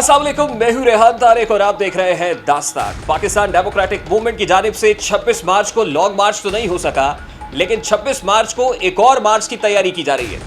अस्सलाम वालेकुम, मैं हूं रेहान तारिक और आप देख रहे हैं दास्तान। पाकिस्तान डेमोक्रेटिक मूवमेंट की जानिब से 26 मार्च को लॉन्ग मार्च तो नहीं हो सका, लेकिन 26 मार्च को एक और मार्च की तैयारी की जा रही है।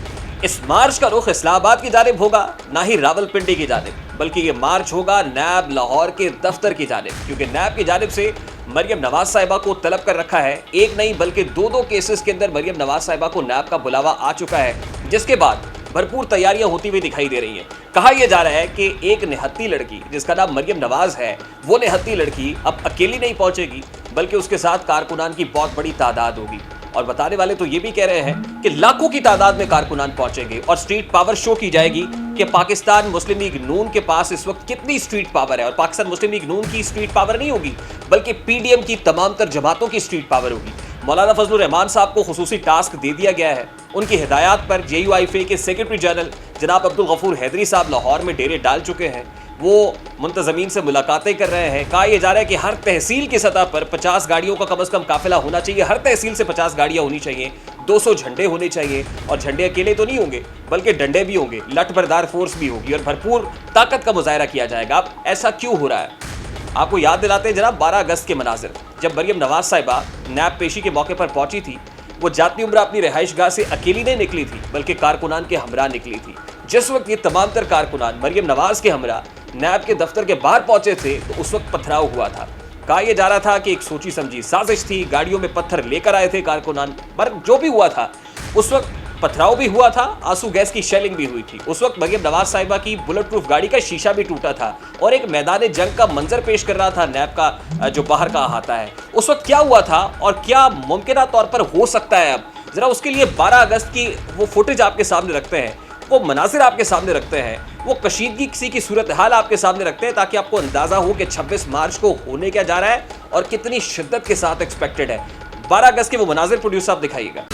इस मार्च का रुख इस्लामाबाद की जानिब होगा, ना ही रावलपिंडी की जानिब, बल्कि ये मार्च होगा नैब लाहौर के दफ्तर की जानिब, क्योंकि नैब की जानिब से मरियम नवाज साहिबा को तलब कर रखा है। एक नहीं बल्कि दो केसेस के अंदर मरियम नवाज साहिबा को नैब का बुलावा आ चुका है, जिसके बाद भरपूर तैयारियां होती हुई दिखाई दे रही हैं। कहा यह जा रहा है कि एक निहत्ती लड़की जिसका नाम मरियम नवाज है, वो निहत्ती लड़की अब अकेली नहीं पहुंचेगी, बल्कि उसके साथ कारकुनान की बहुत बड़ी तादाद होगी। और बताने वाले तो ये भी कह रहे हैं कि लाखों की तादाद में कारकुनान पहुंचेंगे और स्ट्रीट पावर शो की जाएगी कि पाकिस्तान मुस्लिम लीग नून के पास इस वक्त कितनी स्ट्रीट पावर है। और पाकिस्तान मुस्लिम लीग नून की स्ट्रीट पावर नहीं होगी, बल्कि पीडीएम की तमाम तर जमातों की स्ट्रीट पावर होगी। मौलाना फजलुर रहमान साहब को खुसूसी टास्क दे दिया गया है। उनकी हिदायत पर JUIFA के सेक्रेटरी जनरल जनाब अब्दुल गफूर हैदरी साहब लाहौर में डेरे डाल चुके हैं। वो मुंतजमीन से मुलाकातें कर रहे हैं। कहा यह जा रहा है कि हर तहसील की सतह पर 50 गाड़ियों का कम से कम काफिला होना चाहिए। हर तहसील से 50 गाड़ियां होनी चाहिए, 200 झंडे होने चाहिए। और झंडे अकेले तो नहीं होंगे, बल्कि डंडे भी होंगे, लठ बरदार फोर्स भी होगी और भरपूर ताकत का मुजाहरा किया जाएगा। अब ऐसा क्यों हो रहा है? आपको याद दिलाते हैं जनाब 12 अगस्त के मनाजिर, जब मरियम नवाज साहिबा नैब पेशी के मौके पर पहुंची थी। वो जाती उम्र अपनी रिहाइश गाह से अकेली नहीं निकली थी, बल्कि कारकुनान के हमरा निकली थी। जिस वक्त ये तमाम तर कारकुनान मरियम नवाज के हमरा नैब के दफ्तर के बाहर पहुंचे थे, तो उस वक्त पथराव हुआ था। कहा यह जा रहा था कि एक सोची समझी साजिश थी, गाड़ियों में पत्थर लेकर आए थे कारकुनान, पर जो भी हुआ था उस वक्त पथराव भी हुआ था, आंसू गैस की शेलिंग भी हुई थी। उस वक्त मरियम नवाज साहिबा की बुलेट प्रूफ गाड़ी का शीशा भी टूटा था और एक मैदान जंग का मंजर पेश कर रहा था नैब का जो बाहर का अहाता है। उस वक्त क्या हुआ था और क्या मुमकिन तौर पर हो सकता है अब, जरा उसके लिए 12 अगस्त की वो फुटेज आपके सामने रखते हैं, वो मनाजिर आपके सामने रखते हैं, वो कशीदगी किसी की सूरत हाल आपके सामने रखते हैं, ताकि आपको अंदाजा हो कि 26 मार्च को होने क्या जा रहा है और कितनी शिद्दत के साथ एक्सपेक्टेड है। 12 अगस्त के वो मनाजिर प्रोड्यूसर साहब दिखाइएगा।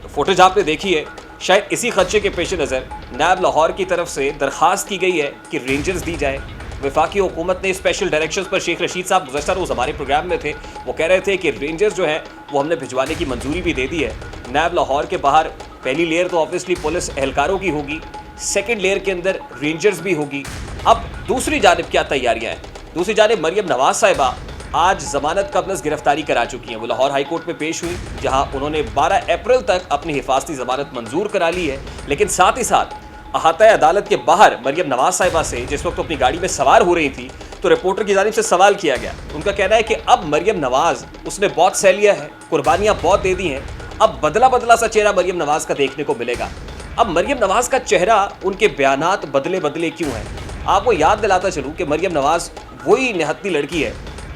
फुटेज आपने देखी है। शायद इसी खदशे के पेश नज़र नैब लाहौर की तरफ से दरख्वास्त की गई है कि रेंजर्स दी जाए। वफाकी हुकूमत ने स्पेशल डायरेक्शंस पर शेख रशीद साहब गुज़श्ता रोज़ हमारे प्रोग्राम में थे, वो कह रहे थे कि रेंजर्स जो है वो हमने भिजवाने की मंजूरी भी दे दी है। नैब लाहौर के बाहर पहली लेयर तो ऑब्वियसली पुलिस एहलकारों की होगी, सेकेंड लेयर के अंदर रेंजर्स भी होगी। अब दूसरी जानिब क्या तैयारियाँ हैं? दूसरी जानिब मरियम नवाज साहिबा आज जमानत कबलस गिरफ्तारी करा चुकी हैं। वो लाहौर हाई कोर्ट में पेश हुई, जहां उन्होंने 12 अप्रैल तक अपनी हिफाजती जमानत मंजूर करा ली है। लेकिन साथ ही साथ अहाता अदालत के बाहर मरियम नवाज साहिबा से जिस वक्त अपनी गाड़ी में सवार हो रही थी, तो रिपोर्टर की जानिब से सवाल किया गया। उनका कहना है कि अब मरियम नवाज, उसने बहुत सह लिया है, कुर्बानियां बहुत दे दी हैं, अब बदला बदला सा चेहरा मरियम नवाज का देखने को मिलेगा। अब मरियम नवाज का चेहरा, उनके बयानात बदले बदले क्यों हैं? आपको याद दिलाता चलूँ कि मरियम नवाज वही निहत्ती लड़की है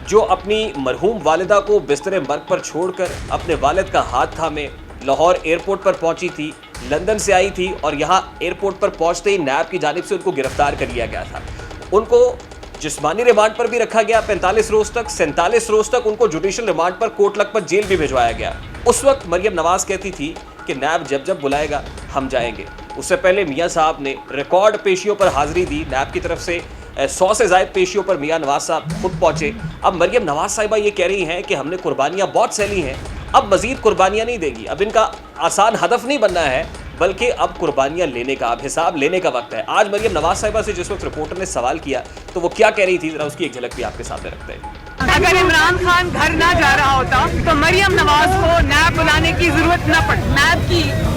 जो अपनी मरहूम वालिदा को बिस्तर मर्ग पर छोड़कर अपने वालिद का हाथ थामे लाहौर एयरपोर्ट पर पहुंची थी। लंदन से आई थी और यहाँ एयरपोर्ट पर पहुंचते ही नैब की जानिब से उनको गिरफ्तार कर लिया गया था। उनको जिस्मानी रिमांड पर भी रखा गया 45 रोज तक, 47 रोज तक उनको जुडिशल रिमांड पर कोट लखपत जेल भी भिजवाया गया। उस वक्त मरियम नवाज कहती थी कि नैब जब जब बुलाएगा हम जाएंगे। उससे पहले मियाँ साहब ने रिकॉर्ड पेशियों पर हाजिरी दी। नैब की तरफ से 100 से ज़ायद पेशियों पर मियाँ नवाज साहब खुद पहुंचे। अब मरियम नवाज साहिबा ये कह रही हैं कि हमने कुर्बानियाँ बहुत सहली हैं, अब मजीद कुर्बानियाँ नहीं देगी। अब इनका आसान हदफ नहीं बनना है, बल्कि अब कुर्बानियाँ लेने का, अब हिसाब लेने का वक्त है। आज मरियम नवाज साहिबा से जिस वक्त रिपोर्टर ने सवाल किया, तो वो क्या कह रही थी, जरा उसकी एक झलक भी आपके सामने रखते हैं। अगर इमरान खान घर ना जा रहा होता तो मरियम नवाज को नैब बुलाने की जरूरत न पड़ती। नैब की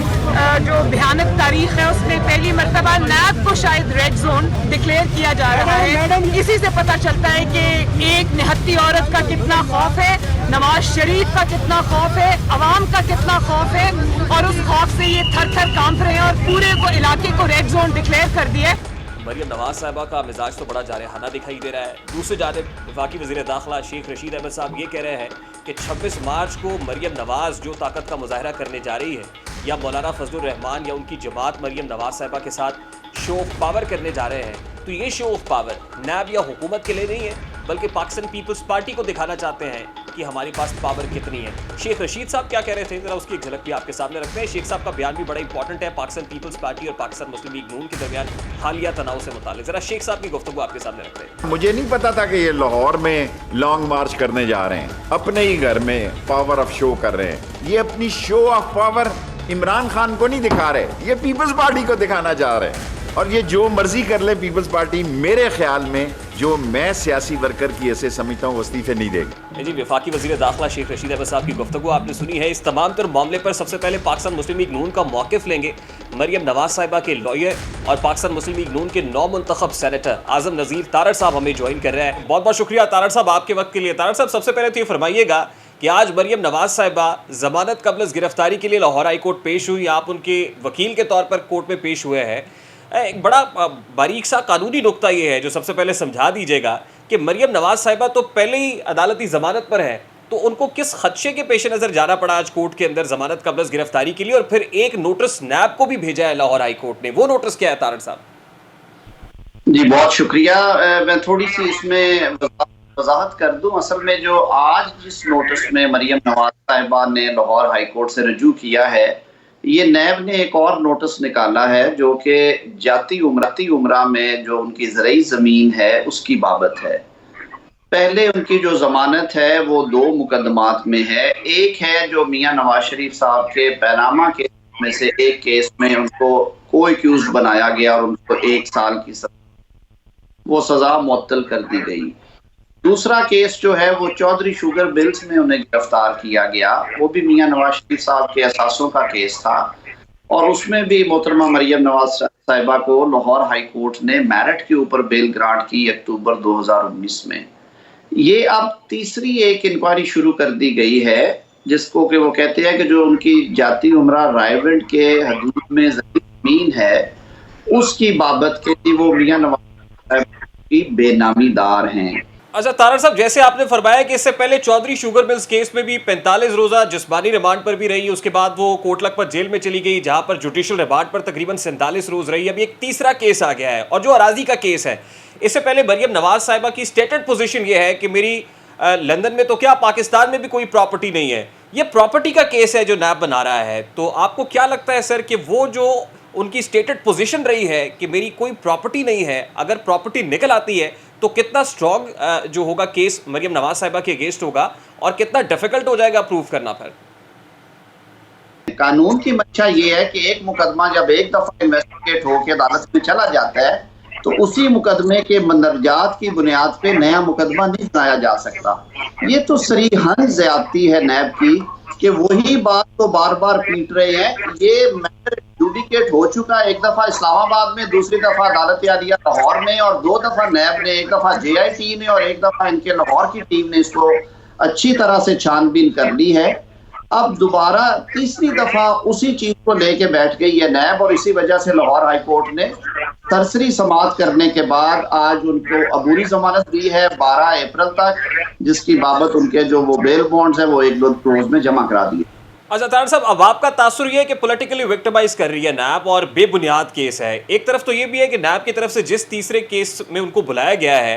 जो भयानक तारीख है, उसमें पहली मर्तबा नैब को शायद रेड जोन डिक्लेयर किया जा रहा है। इसी से पता चलता है कि एक निहत्ती औरत का कितना खौफ है, नवाज शरीफ का कितना खौफ है, अवाम का कितना खौफ है, और उस खौफ से ये थर थर कांप रहे हैं और पूरे को इलाके को रेड जोन डिक्लेयर कर दिया। मरियम नवाज साहिबा का मिजाज तो बड़ा जारहाना दिखाई दे रहा है। दूसरी जानिब वफाकी वज़ीर दाखिला शेख रशीद अहमद साहब ये कह रहे हैं कि 26 मार्च को मरियम नवाज जो ताकत का मुजाहरा करने जा रही है, या मौलाना फजलुर रहमान या उनकी जमात मरियम नवाज साहिबा के साथ शो ऑफ पावर करने जा रहे हैं, तो ये शो ऑफ पावर नैब या हुकूमत के लिए नहीं है, बल्कि पाकिस्तान पीपल्स पार्टी को दिखाना चाहते हैं कि हमारे पास पावर कितनी है। शेख रशीद साहब क्या कह रहे थे, जरा उसकी एक झलक भी आपके सामने रखते हैं। शेख साहब का बयान भी बड़ा इंपॉर्टेंट है पाकिस्तान पीपल्स पार्टी और पाकिस्तान मुस्लिम लीग नून के दरमियान हालिया तनाव से मुताल्लिक। जरा शेख साहब की गुफ्तगू आपके सामने रखते हैं। मुझे नहीं पता था कि ये लाहौर में लॉन्ग मार्च करने जा रहे हैं, अपने ही घर में पावर ऑफ शो कर रहे हैं। ये अपनी show off power Imran Khan को नहीं दिखा रहे, ये पीपल्स पार्टी को दिखाना चाह रहे हैं। और ये जो मर्जी कर ले पीपल्स पार्टी, मेरे ख्याल में जो मैं सियासी वर्कर की ऐसे समझता हूँ इस्तीफे नहीं देगी। जी, वफाकी वज़ीर दाखिला शेख रशीद अहमद साहब की गुफ्तगू आपने सुनी है। इस तमाम तर मामले पर सबसे पहले पाकिस्तान मुस्लिम लीग नून का मौक़िफ़ लेंगे मरियम नवाज साहिबा के लॉयर और पाकिस्तान मुस्लिम लीग नून के नौ मुंतखब सेनेटर आज़म नज़ीर तारड़ साहब हमें ज्वाइन कर रहे हैं। बहुत बहुत शुक्रिया तारड़ साहब आपके वक्त के लिए। तारड़ साहब, सबसे पहले तो ये फरमाइएगा कि आज मरियम नवाज साहिबा ज़मानत कबल गिरफ्तारी के लिए लाहौर हाई कोर्ट पेश हुई, आप उनके वकील के तौर पर कोर्ट में पेश हुए हैं। एक बड़ा बारीक सा कानूनी नुक्ता ये है जो सबसे पहले समझा दीजिएगा कि मरियम नवाज साहिबा तो पहले ही अदालती ज़मानत पर है, तो उनको किस खदशे के पेश नज़र जाना पड़ा आज कोर्ट के अंदर ज़मानत कबल गिरफ्तारी के लिए, और फिर एक नोटिस नैब को भी भेजा है लाहौर हाई कोर्ट ने, वो नोटिस क्या है तारड़ साहब? जी बहुत शुक्रिया। मैं थोड़ी सी इसमें वजाहत कर दूं। असल में जो आज जिस नोटिस में मरियम नवाज साहिबा ने लाहौर हाई कोर्ट से रजू किया है, ये नैब ने एक और नोटिस निकाला है जो कि जाती उमरा में जो उनकी ज़रई ज़मीन है उसकी बाबत है। पहले उनकी जो ज़मानत है वो दो मुकदमात में है। एक है जो मियां नवाज शरीफ साहब के पैनामा केस में से एक केस में उनको को एक्यूज बनाया गया और उनको 1 साल की वो सज़ा मुअत्तल कर दी गई। दूसरा केस जो है वो चौधरी शुगर मिल्स में उन्हें गिरफ्तार किया गया, वो भी मियां नवाज शरीफ साहब के असासों का केस था और उसमें भी मोहतरमा मरियम नवाज साहिबा को लाहौर हाई कोर्ट ने मेरिट के ऊपर बेल ग्रांट की अक्टूबर 2019 में। ये अब तीसरी एक इंक्वायरी शुरू कर दी गई है जिसको कि वो कहते हैं कि जो उनकी जाती उमरा रायविंड के हदूद में जमीन है उसकी बाबत के वो मियां नवाज की बेनामीदार हैं। अच्छा तारड़ साहब, जैसे आपने फरमाया कि इससे पहले चौधरी शुगर मिल्स केस में भी 45 रोज़ा जिस्मानी रिमांड पर भी रही, उसके बाद वो कोट लखपत जेल में चली गई जहां पर जुडिशल रिमांड पर तकरीबन 47 रोज़ रही। अभी एक तीसरा केस आ गया है और जो अराजी का केस है, इससे पहले मरियम नवाज साहिबा की स्टेटेड पोजीशन ये है कि मेरी लंदन में तो क्या पाकिस्तान में भी कोई प्रॉपर्टी नहीं है। ये प्रॉपर्टी का केस है जो नैब बना रहा है, तो आपको क्या लगता है सर कि वो जो उनकी स्टेटेड पोजीशन रही है कि मेरी कोई प्रॉपर्टी नहीं है, अगर प्रॉपर्टी निकल आती है तो कितना स्ट्रॉन्ग जो होगा केस मरियम नवाज साहिबा के अगेंस्ट होगा और कितना डिफिकल्ट हो जाएगा प्रूव करना? फिर कानून की मंशा ये है कि एक मुकदमा जब एक दफा इन्वेस्टिगेट होकर अदालत में चला जाता है तो उसी मुकदमे के मंदरजात की बुनियाद पे नया मुकदमा नहीं बनाया जा सकता। ये तो सरीहन ज्यादती है नैब की कि वही बात तो बार बार पीट रहे हैं। ये मैटर एडजुडिकेट हो चुका है, एक दफा इस्लामाबाद में, दूसरी दफा अदालत आलिया लाहौर में और 2 दफा नैब ने, एक दफा JIT ने और एक दफा इनके लाहौर की टीम ने इसको अच्छी तरह से छानबीन कर ली है। अब दोबारा तीसरी दफा उसी चीज को लेके बैठ गई है नैब और इसी वजह से लाहौर हाई कोर्ट ने सरसरी समाअत करने के बाद आज उनको अबूरी जमानत दी है 12 अप्रैल तक, जिसकी बाबत उनके जो वो बेल बॉन्ड्स है वो 1-2 रोज में जमा करा दिए। अच्छा तारड़ साहब, अब आपका तासुर ये है कि पॉलिटिकली विक्टिमाइज कर रही है नैब और बेबुनियाद केस है। एक तरफ तो ये भी है कि नैब की तरफ से जिस तीसरे केस में उनको बुलाया गया है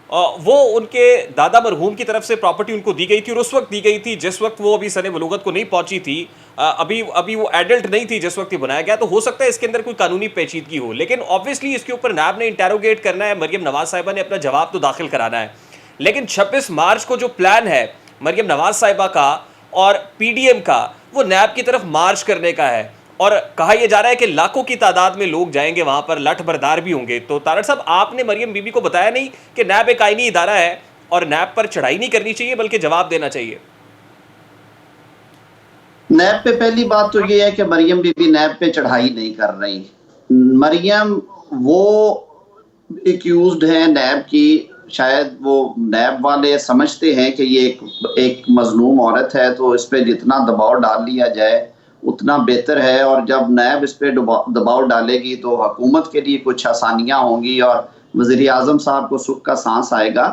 वो उनके दादा मरहूम की तरफ से प्रॉपर्टी उनको दी गई थी और उस वक्त दी गई थी जिस वक्त वो अभी सने बलूगत को नहीं पहुंची थी, अभी वो एडल्ट नहीं थी जिस वक्त ये बनाया गया। तो हो सकता है इसके अंदर कोई कानूनी पेचीदगी हो, लेकिन ऑब्वियसली इसके ऊपर नैब ने इंटेरोगेट करना है, मरियम नवाज साहिबा ने अपना जवाब तो दाखिल कराना है। लेकिन 26 मार्च को जो प्लान है मरियम नवाज साहिबा का और PDM का, वो नैब की तरफ मार्च करने का है और कहा यह जा रहा है कि लाखों की तादाद में लोग जाएंगे वहां पर, लठ बरदार भी होंगे। तो तारड़ साहब, आपने मरियम बीबी को बताया नहीं कि नैब एक आईनी इदारा है और नैब पर चढ़ाई नहीं करनी चाहिए बल्कि जवाब देना चाहिए? नैब पे पहली बात तो ये है कि मरियम बीबी नैब पे चढ़ाई नहीं कर रही। मरियम वो एक्यूज्ड है नैब की, शायद वो नैब वाले समझते हैं कि ये एक मजलूम औरत है तो इस पे जितना दबाव डाल लिया जाए उतना बेहतर है, और जब नैब इस पे दबाव डालेगी तो हुकूमत के लिए कुछ आसानियां होंगी और वज़ीर आज़म साहब को सुख का सांस आएगा।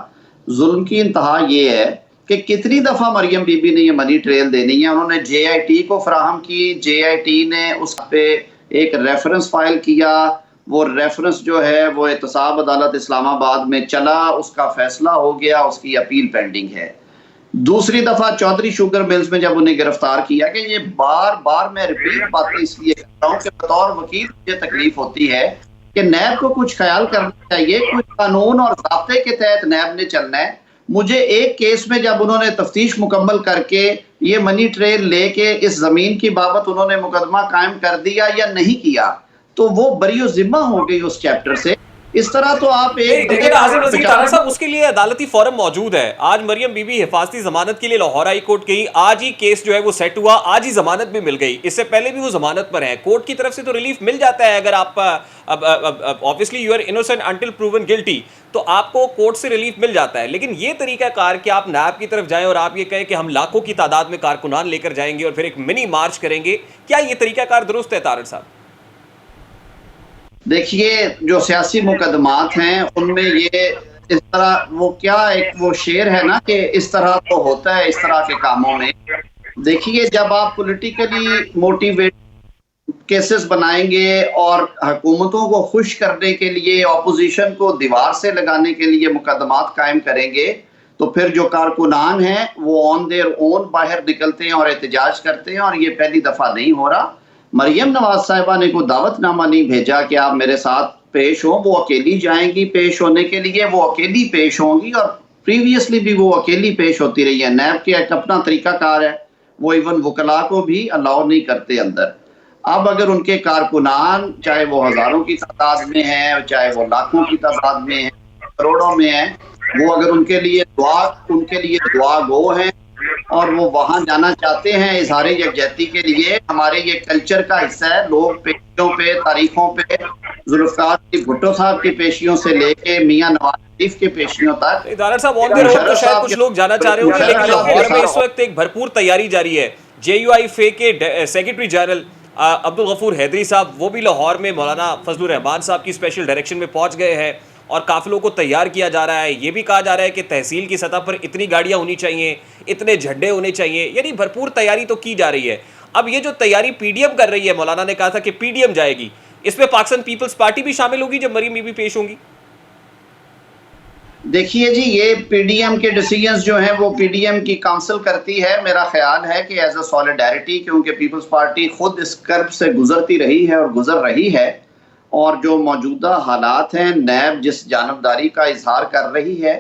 जुल्म की इंतहा ये है कि कितनी दफ़ा मरियम बीबी ने ये मनी ट्रेल देनी है। उन्होंने JIT को फराहम की, JIT ने उस पे एक रेफरेंस फाइल किया, वो रेफरेंस जो है वो एहतसाब अदालत इस्लामाबाद में चला, उसका फैसला हो गया, उसकी अपील पेंडिंग है। दूसरी दफा चौधरी शुगर मिल्स में जब उन्हें गिरफ्तार किया, कि ये बार बार मैं रिपीट बातें इसलिए कर रहा हूँ कि बतौर वकील मुझे तकलीफ होती है कि नैब को कुछ ख्याल करना चाहिए, कुछ कानून और ज़ाब्ते के तहत नैब ने चलना है। मुझे एक केस में जब उन्होंने तफ्तीश मुकम्मल करके ये मनी ट्रेल लेके इस जमीन की बाबत उन्होंने मुकदमा कायम कर दिया या नहीं किया, तो वो बरीओ जिम्मा हो गई उस चैप्टर से। इस तरह तो आप लेकिन आसिम नज़ीर तारड़ साहब, उसके लिए अदालती फोरम मौजूद है। आज मरियम बीबी हिफाजती जमानत के लिए लाहौर हाई कोर्ट गई, आज ही केस जो है वो सेट हुआ, आज ही जमानत भी मिल गई। इससे पहले भी वो जमानत पर है, कोर्ट की तरफ से तो रिलीफ मिल जाता है। अगर आप obviously you are innocent until proven guilty, तो आपको कोर्ट से रिलीफ मिल जाता है। लेकिन ये तरीका कार कि आप नैब की तरफ जाएं और आप ये कहें कि हम लाखों की तादाद में कारकुनान लेकर जाएंगे और फिर एक मिनी मार्च करेंगे, क्या ये तरीका कार दुरुस्त है तारड़ साहब? देखिए, जो सियासी मुकदमात हैं उनमें ये इस तरह, वो क्या एक वो शेर है ना कि इस तरह तो होता है इस तरह के कामों में। देखिए, जब आप पॉलिटिकली मोटिवेट केसेस बनाएंगे और हुकूमतों को खुश करने के लिए, ऑपोजिशन को दीवार से लगाने के लिए मुकदमात कायम करेंगे, तो फिर जो कारकुनान हैं वो ऑन देयर ओन बाहर निकलते हैं और एहतजाज करते हैं। और ये पहली दफा नहीं हो रहा। मरियम नवाज साहिबा ने कोई दावतनामा नहीं भेजा कि आप मेरे साथ पेश हो, वो अकेली जाएंगी पेश होने के लिए, वो अकेली पेश होंगी और प्रीवियसली भी वो अकेली पेश होती रही है। नैब के एक अपना तरीकाकार है, वो इवन वकला को भी अलाउ नहीं करते अंदर। अब अगर उनके कारकुनान, चाहे वो हजारों की तादाद में है, चाहे वो लाखों की तादाद में है, करोड़ों में है, वो अगर उनके लिए दुआ गो हैं और वो वहां जाना चाहते हैं इजहार यकजहती के लिए, हमारे ये कल्चर का हिस्सा है। लोग पेशियों पे, तारीखों पे, जुल्फ़िकार अली भुट्टो साहब की पेशियों से लेके मियां नवाज शरीफ के पेशियों तक। तारड़ साहब, ऑन द रोड तो शायद कुछ लोग जाना चाह रहे होंगे, लेकिन लाहौर में इस वक्त एक भरपूर तैयारी जारी है। JUIFA के सेक्रेटरी जनरल अब्दुल गफूर हैदरी साहब, वो भी लाहौर में मौलाना फजलुर रहमान साहब की स्पेशल डायरेक्शन में पहुंच गए हैं और काफिलों को तैयार किया जा रहा है। ये भी कहा जा रहा है कि तहसील की सतह पर इतनी गाड़ियां होनी चाहिए, इतने झंडे होने चाहिए, यानी भरपूर तैयारी तो की जा रही है। अब ये जो तैयारी PDM कर रही है, मौलाना ने कहा था कि PDM जाएगी, इसमें पाकिस्तान पीपल्स पार्टी भी शामिल होगी जब मरियम बीबी पेश होंगी? देखिए जी, ये PDM के डिसीजंस जो हैं वो PDM की काउंसिल करती है। मेरा ख्याल है कि एज अ सॉलिडारिटी, क्योंकि पीपल्स पार्टी खुद इस कर्ब से गुजरती रही है और गुजर रही है, और जो मौजूदा हालात हैं, नैब जिस जानबदारी का इजहार कर रही है,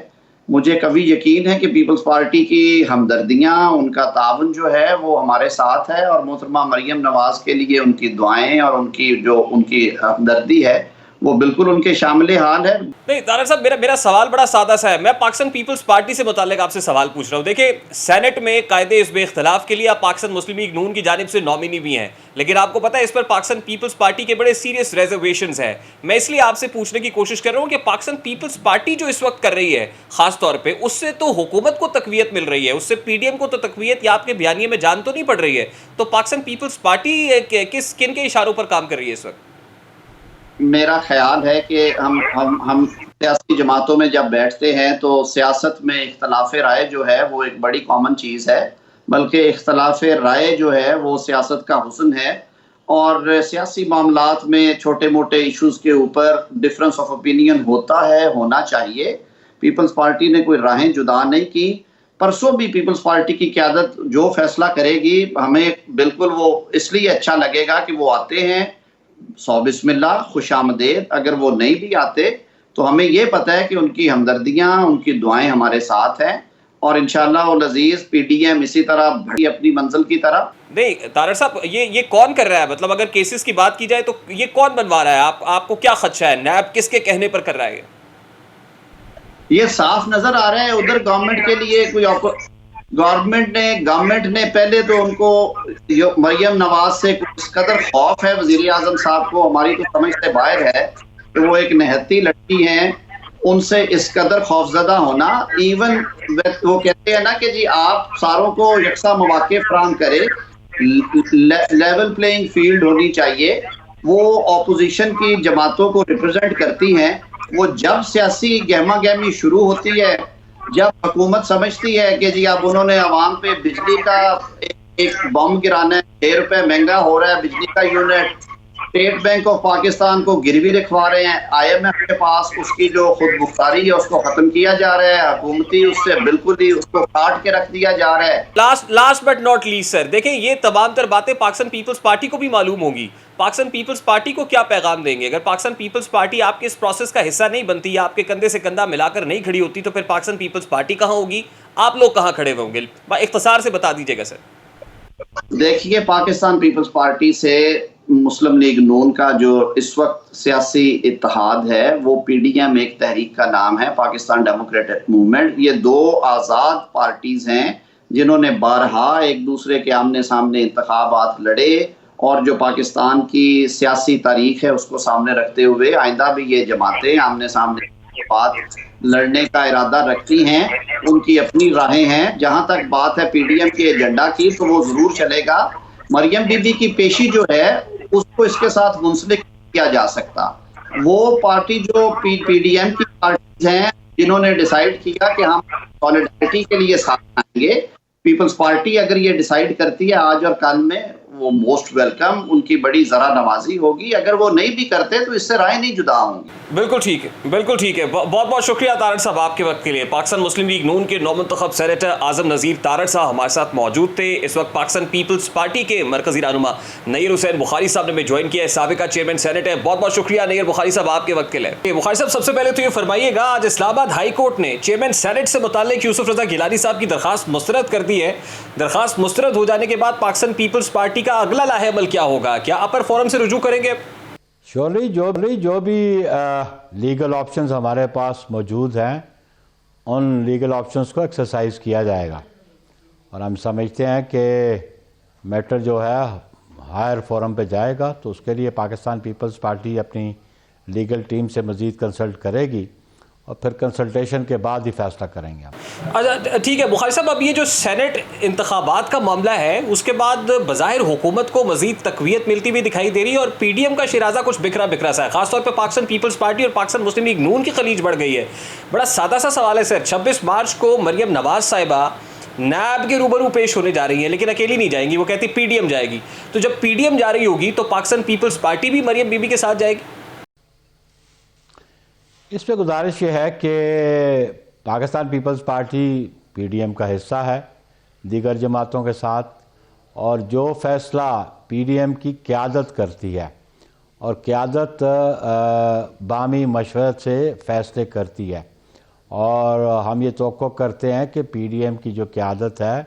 मुझे कभी यकीन है कि पीपल्स पार्टी की हमदर्दियाँ, उनका तावन जो है वो हमारे साथ है। और मोहतरमा मरियम नवाज के लिए उनकी दुआएं और उनकी हमदर्दी है वो बिल्कुल उनके शामिल हाल है। नहीं तारड़ साहब, मेरा सवाल बड़ा सादा सा है। मैं पाकिस्तान पीपल्स पार्टी से मुताल्लिक आपसे सवाल पूछ रहा हूँ। देखिए, सेनेट में कायदे इस इख्तलाफ के लिए आप पाकिस्तान मुस्लिम लीग नून की जानिब से नॉमिनी भी हैं, लेकिन आपको पता है इस पर पाकिस्तान पीपल्स पार्टी के बड़े सीरियस रिजर्वेशंस हैं। मैं इसलिए आपसे पूछने की कोशिश कर रहा हूँ कि पाकिस्तान पीपल्स पार्टी जो इस वक्त कर रही है खास तौर पर, उससे तो हुकूमत को तकवीयत मिल रही है, उससे PDM को तो तकवीयत या आपके बयानिए में जान तो नहीं पड़ रही है। तो पाकिस्तान पीपल्स पार्टी किन के इशारों पर काम कर रही है इस वक्त? मेरा ख्याल है कि हम सियासी जमातों में जब बैठते हैं तो सियासत में इख्तलाफ राय जो है वो एक बड़ी कॉमन चीज़ है, बल्कि इख्तलाफ राय जो है वो सियासत का हुस्न है। और सियासी मामलात में छोटे मोटे इश्यूज़ के ऊपर डिफरेंस ऑफ ओपिनियन होता है, होना चाहिए। पीपल्स पार्टी ने कोई राहें जुदा नहीं की। परसों भी पीपल्स पार्टी की क़यादत जो फैसला करेगी, हमें बिल्कुल वो इसलिए अच्छा लगेगा कि वो आते हैं, सौ बिस्मिल्लाह, खुशामदेद। अगर वो नहीं भी आते तो हमें ये पता है कि उनकी हमदर्दियाँ, उनकी दुआएं हमारे साथ हैं और इंशाअल्लाह वल अज़ीज़ PDM इसी तरह बढ़ी अपनी मंजिल की तरफ। नहीं तारड़ साहब, ये कौन कर रहा है? मतलब अगर केसेस की बात की जाए तो ये कौन बनवा रहा है? आपको क्या खदशा है? नैब किसके कहने पर कर रहा है? ये साफ नजर आ रहा है उधर गवर्नमेंट के लिए कोई गवर्नमेंट ने पहले तो उनको मरियम नवाज से कुछ कदर खौफ है, वजीर आजम साहब को, हमारी तो समझ से बाहर है कि वो एक निहत्ती लड़की हैं, उनसे इस कदर खौफजदा होना। इवन वो कहते हैं ना कि जी आप सारों को यकसा मौके फराहम करे, लेवल प्लेइंग फील्ड होनी चाहिए। वो ऑपोजिशन की जमातों को रिप्रेजेंट करती हैं। वो जब सियासी गहमा गहमी शुरू होती है, जब हुकूमत समझती है कि जी अब उन्होंने आवाम पे बिजली का एक बम गिराना है, ₹6 महंगा हो रहा है बिजली का unit, state bank of Pakistan को गिरवी रखवा रहे हैं, IMF के पास उसकी जो खुद मुख्तारी है उसको खत्म किया जा रहा है, हुकूमती उससे बिल्कुल ही उसको काट के रख दिया जा रहा है। Last but not least sir, देखें ये तमाम तर बातें पाकिस्तान पीपल्स पार्टी को भी मालूम होगी। पाकिस्तान पीपल्स पार्टी को क्या पैगाम देंगे? अगर पाकिस्तान पीपल्स पार्टी आपके इस प्रोसेस का हिस्सा नहीं बनती या आपके कंधे से कंधा मिलाकर नहीं खड़ी होती, तो फिर पाकिस्तान पीपल्स पार्टी कहाँ होगी? आप लोग कहाँ खड़े होंगे? इख्तिसार से बता दीजिएगा सर। देखिए, पाकिस्तान पीपल्स पार्टी से मुस्लिम लीग नून का जो इस वक्त सियासी इत्तेहाद है वो PDM एक तहरीक का नाम है, पाकिस्तान डेमोक्रेटिक मूवमेंट। ये दो आज़ाद पार्टीज हैं जिन्होंने बारहा एक दूसरे के आमने सामने इंतखाबात लड़े और जो पाकिस्तान की सियासी तारीख है उसको सामने रखते हुए आइंदा भी ये जमातें आमने सामने बात लड़ने का इरादा रखती हैं। उनकी अपनी राहें हैं। जहां तक बात है PDM के एजेंडा की, तो वो जरूर चलेगा। मरियम बीबी की पेशी जो है उसको इसके साथ मुंसलिक किया जा सकता। वो पार्टी जो PDM की पार्टीज हैं जिन्होंने डिसाइड किया कि हम सॉलिडारिटी के लिए साथ आएंगे, पीपल्स पार्टी अगर ये डिसाइड करती है आज और कल में, वो मोस्ट वेलकम, उनकी बड़ी जरा नवाजी होगी। अगर वो नहीं भी करते तो इससे राय नहीं जुदा होंगी। बिल्कुल ठीक है, बिल्कुल ठीक है। बहुत बहुत शुक्रिया तारड़ साहब आपके वक्त के लिए। पाकिस्तान मुस्लिम लीग नून के नौमुंतखब सेनेटर आजम नज़ीर तारड़ साहब हमारे साथ मौजूद थे। इस वक्त पाकिस्तान पीपल्स पार्टी के मरकजी रहनुमा नईर हुसैन बुखारी साहब ने ज्वाइन किया है, साबिका चेयरमैन सेनेटर। बहुत बहुत शुक्रिया नईर बुखारी साहब आपके वक्त के लिए। बुखारी साहब, सबसे पहले तो ये फरमाइएगा, आज इस्लामाबाद हाई कोर्ट ने चेयरमैन सेनेट से मुताल्लिक यूसुफ रजा गिलानी साहब की दरखास्त मुस्तरद कर दी है। दरखास्त मुस्तरद हो जाने के बाद पाकिस्तान पीपल्स पार्टी का अगला लाहे क्या होगा? क्या अपर फोरम से रुजू करेंगे? श्योरली जो भी लीगल ऑप्शंस हमारे पास मौजूद हैं उन लीगल ऑप्शंस को एक्सरसाइज किया जाएगा और हम समझते हैं कि मैटर जो है हायर फोरम पे जाएगा, तो उसके लिए पाकिस्तान पीपल्स पार्टी अपनी लीगल टीम से मज़ीद कंसल्ट करेगी और फिर कंसल्टेशन के बाद ही फैसला करेंगे। अच्छा ठीक है बुखारी साहब, अब ये जो सेनेट इंतखाबात का मामला है उसके बाद बज़ाहिर हुकूमत को मज़ीद तक़वियत मिलती हुई दिखाई दे रही है और PDM का शिराजा कुछ बिखरा सा है। खासतौर पर पाकिस्तान पीपल्स पार्टी और पाकिस्तान मुस्लिम लीग नून की खलीज बढ़ गई है। बड़ा सादा सा सवाल है सर, 26 मार्च को मरियम नवाज साहिबा नैब के रूबरू पेश होने जा रही हैं, लेकिन अकेली नहीं जाएंगी, वो कहती PDM जाएगी। तो जब PDM जा रही होगी तो पाकिस्तान पीपल्स पार्टी भी मरियम बीबी के साथ जाएगी? इस पर गुजारिश ये है कि पाकिस्तान पीपल्स पार्टी PDM का हिस्सा है दीगर जमातों के साथ, और जो फ़ैसला PDM की क़यादत करती है और क़यादत बामी मशवरत से फ़ैसले करती है, और हम ये तवक्को करते हैं कि PDM की जो क़यादत है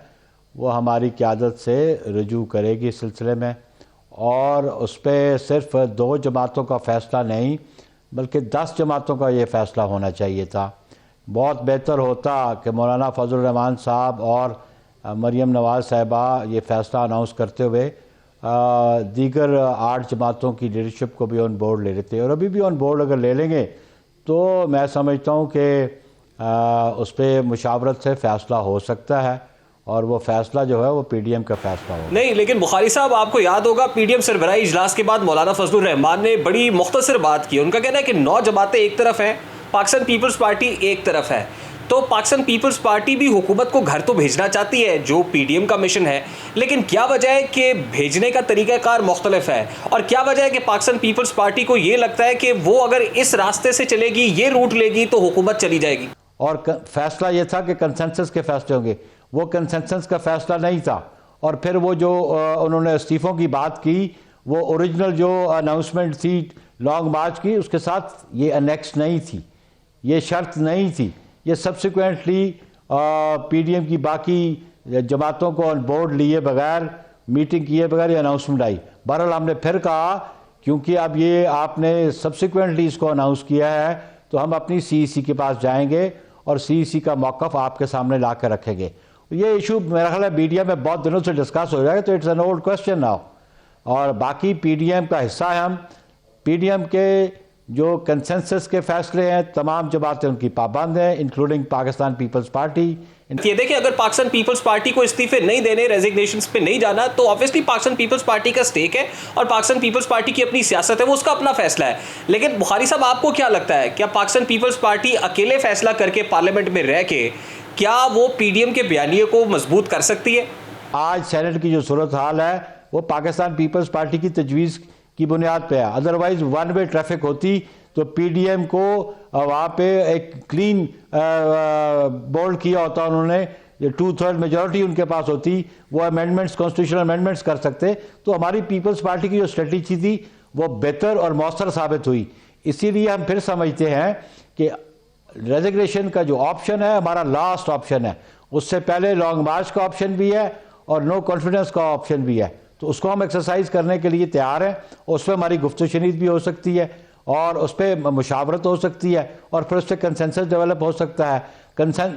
वो हमारी क़यादत से रजू करेगी इस सिलसिले में, और उस पर सिर्फ 2 जमातों का फ़ैसला नहीं बल्कि 10 जमातों का ये फ़ैसला होना चाहिए था। बहुत बेहतर होता कि मौलाना फजल रहमान साहब और मरियम नवाज़ साहिबा ये फ़ैसला अनाउंस करते हुए दीगर 8 जमातों की लीडरशिप को भी ऑन बोर्ड ले लेते, और अभी भी ऑन बोर्ड अगर ले लेंगे तो मैं समझता हूँ कि उस पर मुशावरत से फ़ैसला हो सकता है और वो फैसला जो है वो PDM का फैसला होगा। नहीं, लेकिन बुखारी साहब आपको याद होगा PDM सरबराही इजलास के बाद मौलाना फजलुर रहमान ने बड़ी मुख्तसर बात की। उनका कहना है कि 9 जमातें एक तरफ हैं, पाकिस्तान पीपल्स पार्टी एक तरफ है। तो पाकिस्तान पीपल्स पार्टी भी हुकूमत को घर तो भेजना चाहती है जो PDM का मिशन है, लेकिन क्या वजह है कि भेजने का तरीक़ाकार मुख्तलिफ है? और क्या वजह है कि पाकिस्तान पीपल्स पार्टी को ये लगता है कि वो अगर इस रास्ते से चलेगी, ये रूट लेगी, तो हुकूमत चली जाएगी? और फैसला ये था कि कंसेंसस के फैसले होंगे, वो कंसेंसस का फैसला नहीं था। और फिर वो जो उन्होंने इस्तीफ़ों की बात की, वो ओरिजिनल जो अनाउंसमेंट थी लॉन्ग मार्च की, उसके साथ ये अनेक्स नहीं थी, ये शर्त नहीं थी। ये सब्सिक्वेंटली PDM की बाकी जमातों को ऑन बोर्ड लिए बगैर, मीटिंग किए बगैर ये अनाउंसमेंट आई। बहरहाल हमने फिर कहा क्योंकि अब ये आपने सब्सिक्वेंटली इसको अनाउंस किया है तो हम अपनी CEC के पास जाएंगे और CEC का मौक़िफ़ आपके सामने ला कर रखेंगे। ये इशू मेरा ख्याल है मीडिया में बहुत दिनों से डिस्कस हो जाएगा, तो it's an old question now. और बाकी PDM का हिस्सा है हम। PDM के जो कंसेंसस के फैसले हैं तमाम जमातें उनकी पाबंद हैं, इंक्लूडिंग पाकिस्तान पीपल्स पार्टी। ये देखिए, अगर पाकिस्तान पीपल्स पार्टी को इस्तीफे नहीं देने, रेजिग्नेशंस पे नहीं जाना, तो ऑब्वियसली पाकिस्तान पीपल्स पार्टी का स्टेक है और पाकिस्तान पीपल्स पार्टी की अपनी सियासत है, वो उसका अपना फैसला है। लेकिन बुखारी साहब, आपको क्या लगता है, क्या पाकिस्तान पीपल्स पार्टी अकेले फैसला करके पार्लियामेंट में रह के क्या वो PDM के बयानिए को मजबूत कर सकती है? आज सेनेट की जो सूरत हाल है वो पाकिस्तान पीपल्स पार्टी की तजवीज़ की बुनियाद पे है। अदरवाइज वन वे ट्रैफिक होती तो पीडीएम को वहाँ पे एक क्लीन बोल्ड किया होता उन्होंने, 2/3 मेजॉरिटी उनके पास होती, वो अमेंडमेंट्स, कॉन्स्टिट्यूशनल अमेंडमेंट्स कर सकते, तो हमारी पीपल्स पार्टी की जो स्ट्रेटजी थी वो बेहतर और मौसर साबित हुई। इसीलिए हम फिर समझते हैं कि रेजिग्नेशन का जो ऑप्शन है हमारा लास्ट ऑप्शन है। उससे पहले लॉन्ग मार्च का ऑप्शन भी है और नो कॉन्फिडेंस का ऑप्शन भी है, तो उसको हम एक्सरसाइज करने के लिए तैयार हैं। उस पर हमारी गुफ्तगू शनीद भी हो सकती है और उस पर मुशावरत हो सकती है और फिर उस पर कंसेंसस डेवलप हो सकता है।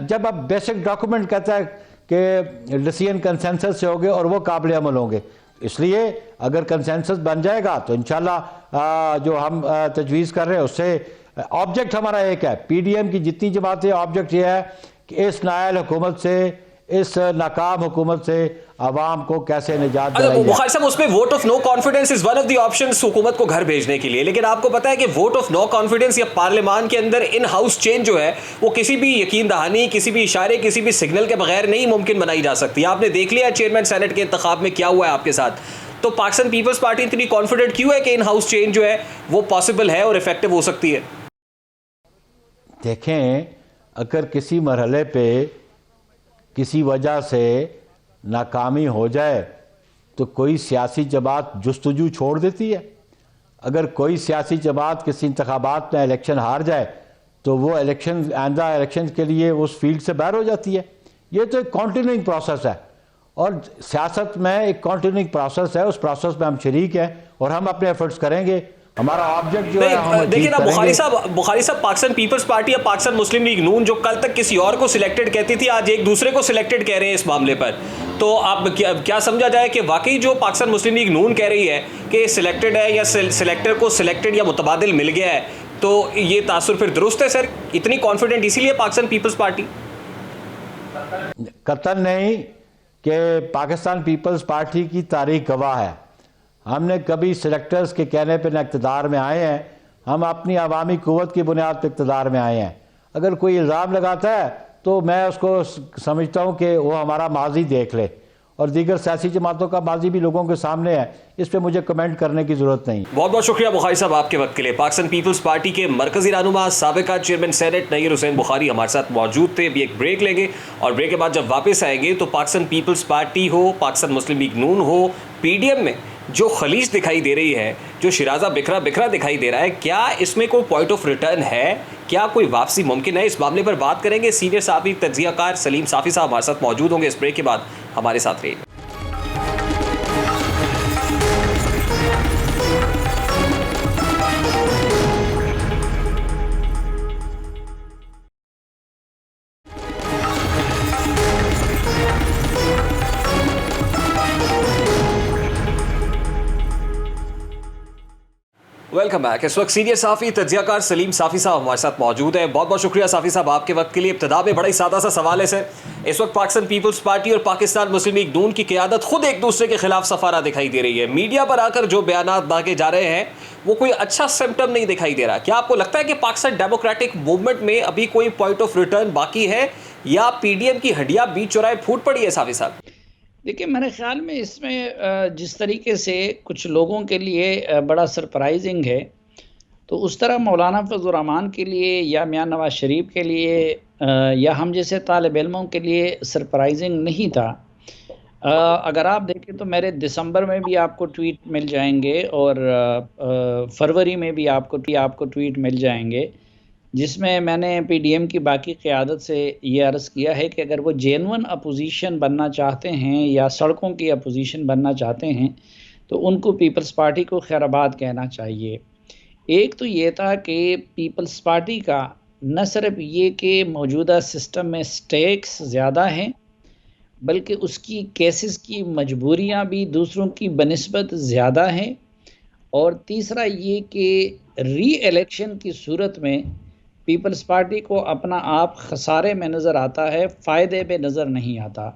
जब आप बेसिक डॉक्यूमेंट कहता है कि डिसीजन कंसेंसस से होंगे और वो काबिल अमल होंगे, इसलिए अगर कंसेंसस बन जाएगा तो इंशाल्लाह जो हम तजवीज़ कर रहे हैं उससे ऑब्जेक्ट हमारा एक है। पीडीएम की जितनी जमातें, ऑब्जेक्ट ये है कि इस नायल हुकूमत से, इस नाकाम हुकूमत से आवाम को कैसे निजात दिलाई जाए। बुखारी साहब, उसमें vote of no confidence is one of the options हुकूमत को घर भेजने के लिए, लेकिन आपको पता है कि वोट ऑफ नो कॉन्फिडेंस या पार्लियामान के अंदर इन हाउस चेंज जो है वो किसी भी यकीन दहानी, किसी भी इशारे, किसी भी सिग्नल के बगैर नहीं मुमकिन बनाई जा सकती। आपने देख लिया चेयरमैन सेनेट के इंतखाब में क्या हुआ है आपके साथ, तो पाकिस्तान पीपल्स पार्टी इतनी कॉन्फिडेंट क्यों है कि इन हाउस चेंज जो है वो पॉसिबल है और इफेक्टिव हो सकती है? देखें, अगर किसी मरहले पे किसी वजह से नाकामी हो जाए तो कोई सियासी जमात जुस्तजू छोड़ देती है। अगर कोई सियासी जमात किसी इंतखाबात में इलेक्शन हार जाए तो वो इलेक्शन, आइंदा इलेक्शन के लिए उस फील्ड से बाहर हो जाती है। ये तो एक कॉन्टिन्यूइंग प्रोसेस है और सियासत में एक कॉन्टिन्यूइंग प्रोसेस है, उस प्रोसेस में हम शरीक हैं और हम अपने एफर्ट्स करेंगे। हमारा ऑब्जेक्ट जो है, देखिए ना बुखारी साहब, पाकिस्तान पीपल्स पार्टी या पाकिस्तान मुस्लिम लीग नून जो कल तक किसी और को सिलेक्टेड कहती थी, आज एक दूसरे को सिलेक्टेड कह रहे हैं इस मामले पर, तो आप क्या समझा जाए कि वाकई जो पाकिस्तान मुस्लिम लीग नून कह रही है कि सिलेक्टेड है या सिलेक्टर को सिलेक्टेड या मुतबादिल मिल गया है, तो ये तासुर फिर दुरुस्त है सर? इतनी कॉन्फिडेंट इसीलिए पाकिस्तान पीपल्स पार्टी? कतन नहीं कि पाकिस्तान पीपल्स पार्टी की तारीख गवाह है। हमने कभी सिलेक्टर्स के कहने पर न इक़्तिदार में आए हैं, हम अपनी अवामी क़ुव्वत की बुनियाद पर इक़्तिदार में आए हैं। अगर कोई इल्ज़ाम लगाता है तो मैं उसको समझता हूँ कि वो हमारा माजी देख ले, और दीगर सियासी जमातों का माजी भी लोगों के सामने है, इस पर मुझे कमेंट करने की ज़रूरत नहीं। बहुत बहुत शुक्रिया बुखारी साहब आपके वक्त के लिए। पाकिस्तान पीपल्स पार्टी के मरकजी रहनुमा साबिका चेयरमैन सेनेट नईर हुसैन बुखारी हमारे साथ मौजूद थे। अभी एक ब्रेक लेंगे और ब्रेक के बाद जब वापस आएंगे तो पाकिस्तान पीपल्स पार्टी हो, पाकिस्तान मुस्लिम लीग नून हो, पीडीएम में जो खलीज दिखाई दे रही है, जो शिराजा बिखरा बिखरा दिखाई दे रहा है, क्या इसमें कोई पॉइंट ऑफ रिटर्न है? क्या कोई वापसी मुमकिन है? इस मामले पर बात करेंगे। सीनियर साफी तज्जियाकार सलीम साफ़ी साहब हमारे साथ मौजूद होंगे। इस ब्रेक के बाद हमारे साथ रहिए। Welcome back. इस वक्त सीनियर साफ़ी तज्जियाकार सलीम साफ़ी साहब हमारे साथ मौजूद है। बहुत बहुत शुक्रिया साफ़ी साहब आपके वक्त के लिए। इब्तिदा में बड़ा ही सादा सा सवाल है सर, इस वक्त पाकिस्तान पीपल्स पार्टी और पाकिस्तान मुस्लिम लीग नून की क़यादत खुद एक दूसरे के खिलाफ सफारा दिखाई दे रही है। मीडिया पर आकर जो बयानात दागे जा रहे हैं वो कोई अच्छा सिम्टम नहीं दिखाई दे रहा। क्या आपको लगता है कि पाकिस्तान डेमोक्रेटिक मूवमेंट में अभी कोई पॉइंट ऑफ रिटर्न बाकी है या पीडीएम की हड्डियाँ बीच चौराहे फूट पड़ी है? साफ़ी साहब देखिए, मेरे ख्याल में इसमें जिस तरीके से कुछ लोगों के लिए बड़ा सरप्राइजिंग है, तो उस तरह मौलाना फजल रहमान के लिए या मियां नवाज शरीफ के लिए या हम जैसे तालिब इल्मों के लिए सरप्राइजिंग नहीं था। अगर आप देखें तो मेरे दिसंबर में भी आपको ट्वीट मिल जाएंगे और फरवरी में भी आपको ट्वीट मिल जाएंगे, जिसमें मैंने पीडीएम की बाकी क़यादत से ये अर्ज़ किया है कि अगर वो जेन्युइन अपोजिशन बनना चाहते हैं या सड़कों की अपोजिशन बनना चाहते हैं तो उनको पीपल्स पार्टी को खैराबाद कहना चाहिए। एक तो ये था कि पीपल्स पार्टी का न सिर्फ ये कि मौजूदा सिस्टम में स्टेक्स ज़्यादा हैं, बल्कि उसकी केसेस की मजबूरियां भी दूसरों की बनिस्बत ज़्यादा हैं, और तीसरा ये कि री इलेक्शन की सूरत में पीपल्स पार्टी को अपना आप खसारे में नज़र आता है, फ़ायदे में नज़र नहीं आता।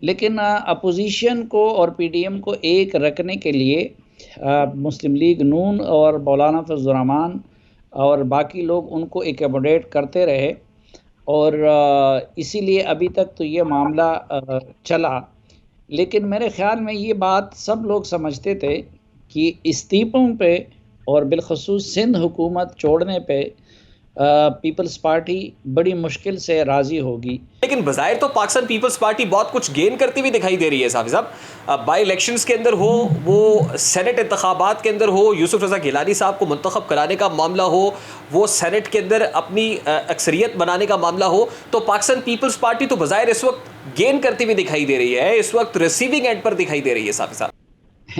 लेकिन अपोजिशन को और पीडीएम को एक रखने के लिए मुस्लिम लीग नून और मौलाना फजल रहमान और बाकी लोग उनको एकोमोडेट करते रहे, और इसीलिए अभी तक तो ये मामला चला। लेकिन मेरे ख़्याल में ये बात सब लोग समझते थे कि इस्तीफ़ों पे और बिलखसूस सिंध हुकूमत छोड़ने पे पीपल्स पार्टी बड़ी मुश्किल से राज़ी होगी। लेकिन बज़ाहिर तो पाकिस्तान पीपल्स पार्टी बहुत कुछ गेन करती हुई दिखाई दे रही है साफ़ी साहब। बाई इलेक्शंस के अंदर हो, वो सेनेट इंतखाबात के अंदर हो, यूसुफ रज़ा गिलानी साहब को मुंतखब कराने का मामला हो, वो सेनेट के अंदर अपनी अक्सरियत बनाने का मामला हो, तो पाकिस्तान पीपल्स पार्टी तो बज़ाहिर इस वक्त गेन करती हुई दिखाई दे रही है, इस वक्त रिसीविंग एंड पर दिखाई दे रही है साफ़ी साहब।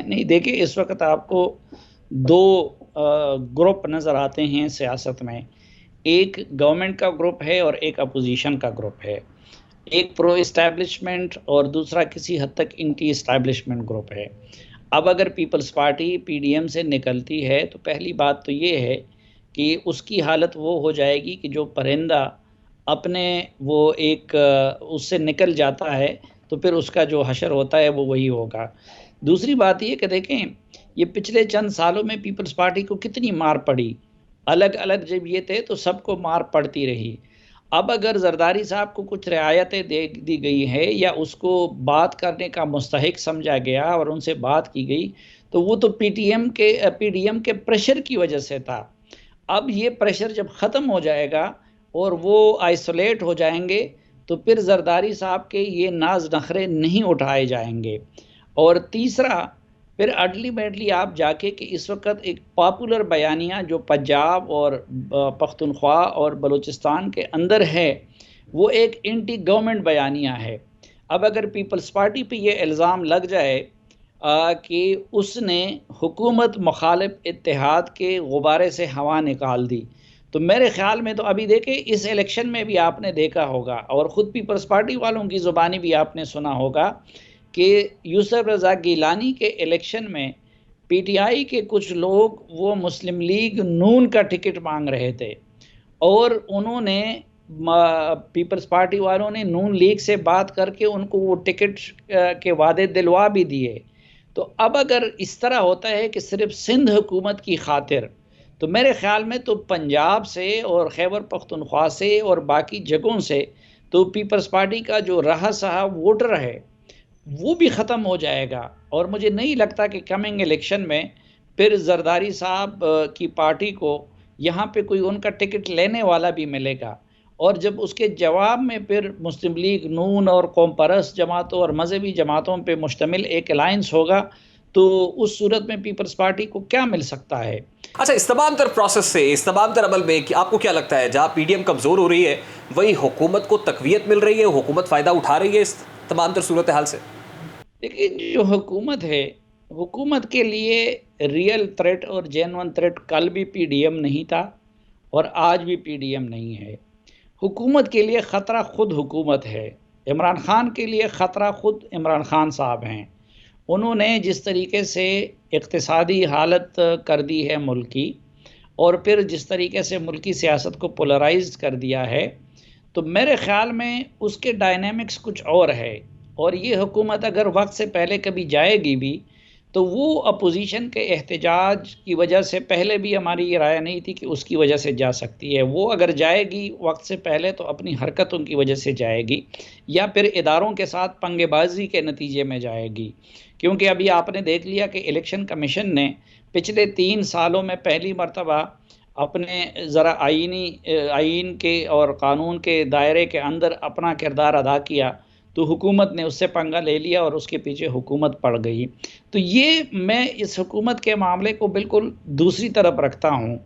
नहीं, देखिए, इस वक्त आपको दो ग्रुप नज़र आते हैं सियासत में। एक गवर्नमेंट का ग्रुप है और एक अपोजिशन का ग्रुप है। एक प्रो इस्टेब्लिशमेंट और दूसरा किसी हद तक एंटी इस्टेब्लिशमेंट ग्रुप है। अब अगर पीपल्स पार्टी पीडीएम से निकलती है तो पहली बात तो ये है कि उसकी हालत वो हो जाएगी कि जो परिंदा अपने वो एक उससे निकल जाता है तो फिर उसका जो हशर होता है वो वही होगा। दूसरी बात ये कि देखें, ये पिछले चंद सालों में पीपल्स पार्टी को कितनी मार पड़ी। अलग अलग जब ये थे तो सबको मार पड़ती रही। अब अगर जरदारी साहब को कुछ रियायतें दे दी गई है या उसको बात करने का मुस्तहिक समझा गया और उनसे बात की गई, तो वो तो पीडीएम के प्रेशर की वजह से था। अब ये प्रेशर जब ख़त्म हो जाएगा और वो आइसोलेट हो जाएंगे तो फिर जरदारी साहब के ये नाज नखरे नहीं उठाए जाएंगे। और तीसरा, फिर अल्टीमेटली आप जाके कि इस वक्त एक पॉपुलर बयानिया जो पंजाब और पख्तूनख्वा और बलूचिस्तान के अंदर है, वो एक एंटी गवर्नमेंट बयानिया है। अब अगर पीपल्स पार्टी पे ये इल्ज़ाम लग जाए कि उसने हुकूमत मुखालिफ इत्तेहाद के गुब्बारे से हवा निकाल दी, तो मेरे ख़्याल में तो अभी देखें, इस इलेक्शन में भी आपने देखा होगा और ख़ुद पीपल्स पार्टी वालों की ज़ुबानी भी आपने सुना होगा कि यूसुफ रज़ा गिलानी के इलेक्शन में पीटीआई के कुछ लोग वो मुस्लिम लीग नून का टिकट मांग रहे थे और उन्होंने पीपल्स पार्टी वालों ने नून लीग से बात करके उनको वो टिकट के वादे दिलवा भी दिए। तो अब अगर इस तरह होता है कि सिर्फ सिंध हुकूमत की खातिर, तो मेरे ख़्याल में तो पंजाब से और खैबर पख्तूनख्वा से और बाकी जगहों से तो पीपल्स पार्टी का जो रहा सहा वोटर है वो भी ख़त्म हो जाएगा। और मुझे नहीं लगता कि कमिंग इलेक्शन में फिर जरदारी साहब की पार्टी को यहाँ पे कोई उनका टिकट लेने वाला भी मिलेगा। और जब उसके जवाब में फिर मुस्लिम लीग नून और कौम परस्त जमातों और मजहबी जमातों पे मुश्तमिल एक अलायंस होगा, तो उस सूरत में पीपल्स पार्टी को क्या मिल सकता है। अच्छा, इस तमाम तर प्रोसेस से, इस तमाम तर अमल में आपको क्या लगता है, जहाँ पीडीएम कमज़ोर हो रही है वही हुकूमत को तकवीयत मिल रही है, हुकूमत फ़ायदा उठा रही है इस तमाम तर सूरत हाल से? देखिए, जो हुकूमत है, हुकूमत के लिए रियल थ्रेट और जेन्युइन थ्रेट कल भी पीडीएम नहीं था और आज भी पीडीएम नहीं है। हुकूमत के लिए ख़तरा ख़ुद हुकूमत है। इमरान ख़ान के लिए ख़तरा ख़ुद इमरान ख़ान साहब हैं। उन्होंने जिस तरीके से इक़्तिसादी हालत कर दी है मुल्क की और फिर जिस तरीके से मुल्की सियासत को पोलराइज कर दिया है, तो मेरे ख़्याल में उसके डायनेमिक्स कुछ और है। और ये हुकूमत अगर वक्त से पहले कभी जाएगी भी तो वो अपोजिशन के एहतजाज की वजह से, पहले भी हमारी ये राय नहीं थी कि उसकी वजह से जा सकती है, वो अगर जाएगी वक्त से पहले तो अपनी हरकतों की वजह से जाएगी या फिर इदारों के साथ पंगेबाजी के नतीजे में जाएगी। क्योंकि अभी आपने देख लिया कि इलेक्शन कमीशन ने पिछले 3 सालों में पहली मरतबा अपने ज़रा आइन के और क़ानून के दायरे के अंदर अपना किरदार अदा किया, तो हुकूमत ने उससे पंगा ले लिया और उसके पीछे हुकूमत पड़ गई। तो ये मैं इस हुकूमत के मामले को बिल्कुल दूसरी तरफ रखता हूँ।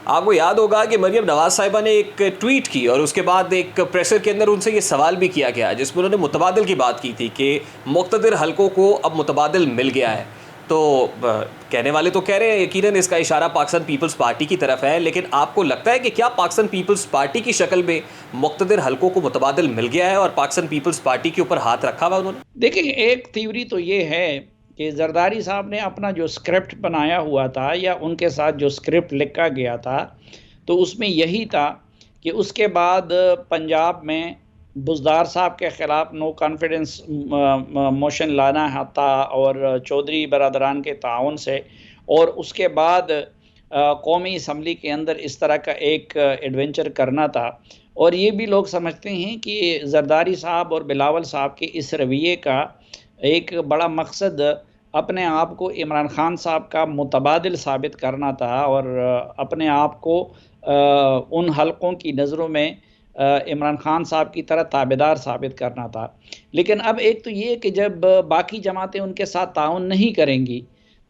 आपको याद होगा कि मरियम नवाज साहिबा ने एक ट्वीट की और उसके बाद एक प्रेशर के अंदर उनसे ये सवाल भी किया गया जिसमें उन्होंने मुतबादिल की बात की थी कि मुक़्तदिर हलकों को अब मुतबादिल मिल गया है। तो कहने वाले तो कह रहे हैं यकीनन इसका इशारा पाकिस्तान पीपल्स पार्टी की तरफ है, लेकिन आपको लगता है कि क्या पाकिस्तान पीपल्स पार्टी की शक्ल में मुक़्तदिर हलकों को मुतबादिल मिल गया है और पाकिस्तान पीपल्स पार्टी के ऊपर हाथ रखा हुआ उन्होंने? देखिए, एक थ्योरी तो ये है कि जरदारी साहब ने अपना जो स्क्रिप्ट बनाया हुआ था या उनके साथ जो स्क्रिप्ट लिखा गया था, तो उसमें यही था कि उसके बाद पंजाब में बुज़दार साहब के ख़िलाफ़ नो कॉन्फिडेंस मोशन लाना था और चौधरी बरादरान के ताउन से, और उसके बाद कौमी असम्बली के अंदर इस तरह का एक एडवेंचर करना था। और ये भी लोग समझते हैं कि जरदारी साहब और बिलावल साहब के इस रवैये का एक बड़ा मकसद अपने आप को इमरान खान साहब का मुतबादिल साबित करना था और अपने आप को उन हलकों की नज़रों में इमरान खान साहब की तरह ताबेदार साबित करना था। लेकिन अब एक तो ये कि जब बाकी जमातें उनके साथ ताउन नहीं करेंगी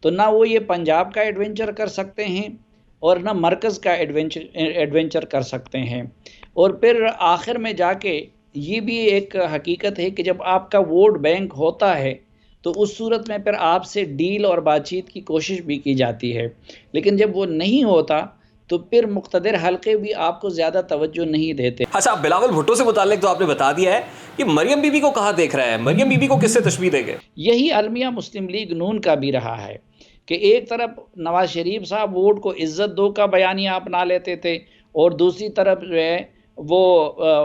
तो ना वो ये पंजाब का एडवेंचर कर सकते हैं और ना मरकज़ का एडवेंचर कर सकते हैं। और फिर आखिर में जाके ये भी एक हकीकत है कि जब आपका वोट बैंक होता है तो उस सूरत में फिर आपसे डील और बातचीत की कोशिश भी की जाती है, लेकिन जब वो नहीं होता तो फिर मुख्तदर हल्के भी आपको ज़्यादा तवज्जो नहीं देते। अच्छा, बिलावल भुट्टो से मुताल्लिक तो आपने बता दिया है कि मरियम बीबी को कहाँ देख रहा है, मरियम बीबी को किससे तशबीह देंगे? यही अलमिया मुस्लिम लीग नून का भी रहा है कि एक तरफ नवाज शरीफ साहब वोट को इज्जत दो का बयानिया अपना लेते थे और दूसरी तरफ जो है वो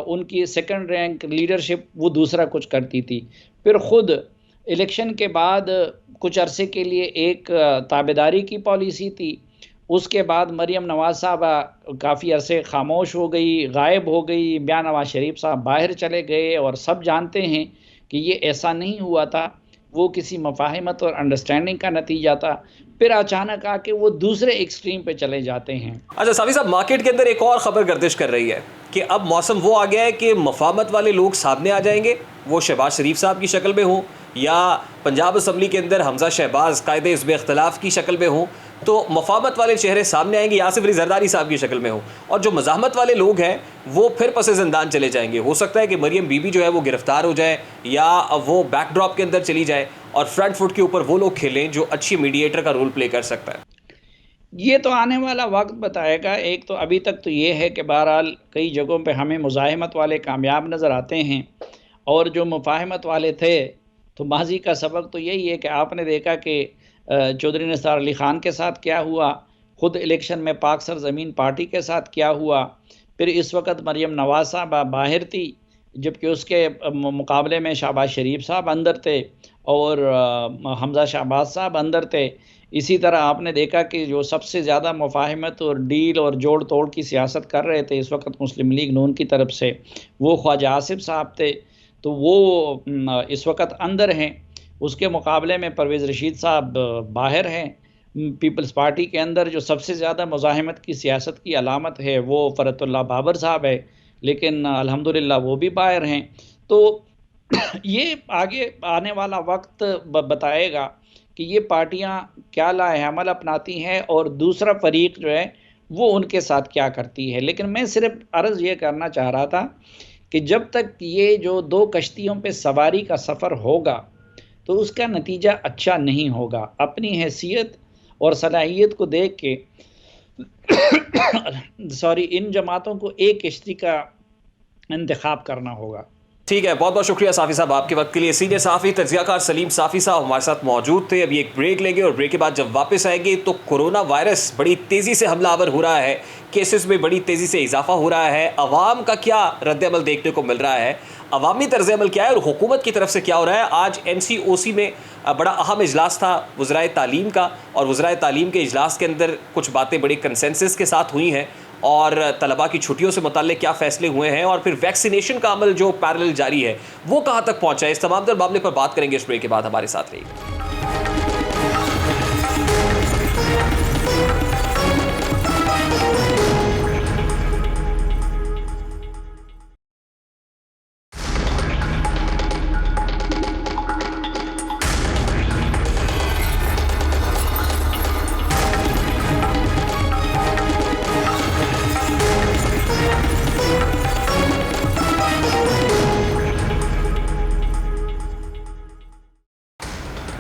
उनकी सेकंड रैंक लीडरशिप वो दूसरा कुछ करती थी। फिर ख़ुद इलेक्शन के बाद कुछ अरसे के लिए एक ताबेदारी की पॉलिसी थी, उसके बाद मरियम नवाज साहब काफ़ी अरसे खामोश हो गई, गायब हो गई, मियां नवाज शरीफ साहब बाहर चले गए और सब जानते हैं कि ये ऐसा नहीं हुआ था, वो किसी मफाहिमत और अंडरस्टैंडिंग का नतीजा था। फिर अचानक आके वो दूसरे एक्सट्रीम पे चले जाते हैं। अच्छा साफी साहब, मार्केट के अंदर एक और खबर गर्दिश कर रही है कि अब मौसम वो आ गया है कि मफाहमत वाले लोग सामने आ जाएंगे, वो शहबाज शरीफ साहब की शक्ल में हों या पंजाब असम्बली के अंदर हमजा शहबाज कायदे हिज़्ब इख्तिलाफ की शक्ल में हों, तो मफाहमत वाले चेहरे सामने आएंगे या सिर्फ जरदारी साहब की शक्ल में हो, और जो मज़ाहमत वाले लोग हैं वो फिर पसे ज़िंदान चले जाएंगे। हो सकता है कि मरियम बीबी जो है वो गिरफ्तार हो जाए या वो बैकड्रॉप के अंदर चली जाए और फ्रंट फुट के ऊपर वो लोग खेलें जो अच्छी मीडिएटर का रोल प्ले कर सकता है। ये तो आने वाला वक्त बताएगा। एक तो अभी तक तो ये है कि बहरहाल कई जगहों पे हमें मुज़ाहिमत वाले कामयाब नज़र आते हैं और जो मुफाहिमत वाले थे तो माजी का सबक तो यही है कि आपने देखा कि चौधरी निसार अली ख़ान के साथ क्या हुआ, ख़ुद इलेक्शन में पाक सरज़मीन पार्टी के साथ क्या हुआ, फिर इस वक्त मरियम नवाज साहब बाहर थी जबकि उसके मुकाबले में शहबाज शरीफ साहब अंदर थे और हमजा शहबाज साहब अंदर थे। इसी तरह आपने देखा कि जो सबसे ज़्यादा मुफाहिमत और डील और जोड़ तोड़ की सियासत कर रहे थे इस वक्त मुस्लिम लीग नून की तरफ से, वो ख्वाजा आसिफ साहब थे, तो वो इस वक्त अंदर हैं। उसके मुकाबले में परवेज़ रशीद साहब बाहर हैं। पीपल्स पार्टी के अंदर जो सबसे ज़्यादा मुज़ाहिमत की सियासत की अलामत है वो फ़रतुल्लाह बाबर साहब है, लेकिन अल्हम्दुलिल्लाह वो भी बाहर हैं। तो ये आगे आने वाला वक्त बताएगा कि ये पार्टियां क्या लाएअमल अपनाती हैं और दूसरा फरीक जो है वो उनके साथ क्या करती है। लेकिन मैं सिर्फ अर्ज़ ये करना चाह रहा था कि जब तक ये जो दो कश्तियों पे सवारी का सफ़र होगा तो उसका नतीजा अच्छा नहीं होगा। अपनी हैसियत और सलाहियत को देख के इन जमातों को एक कश्ती का इंतखाब करना होगा। ठीक है, बहुत बहुत शुक्रिया साफ़ी साहब आपके वक्त के लिए। सीनियर साफ़ी तज्ज़ियाकार सलीम साफ़ी साहब हमारे साथ मौजूद थे। अभी एक ब्रेक लेंगे और ब्रेक के बाद जब वापस आएंगे तो कोरोना वायरस बड़ी तेज़ी से हमलावर हो रहा है, केसेस में बड़ी तेज़ी से इजाफा हो रहा है, अवाम का क्या रद्द-ए-अमल देखने को मिल रहा है, अवामी तर्ज़-ए-अमल क्या है और हुकूमत की तरफ से क्या हो रहा है। आज NCOC में बड़ा अहम इजलास था वज़राए तालीम का, और वज़राए तालीम के इजलास के अंदर कुछ बातें बड़ी कंसेंसस के साथ हुई हैं और तलबा की छुट्टियों से मुताल्लिक़ क्या फ़ैसले हुए हैं और फिर वैक्सीनेशन का अमल जो पैरेलल जारी है वो कहाँ तक पहुँचा है। इस तमाम तर मामले पर बात करेंगे इस ब्रेक के बाद। हमारे साथ रहिए।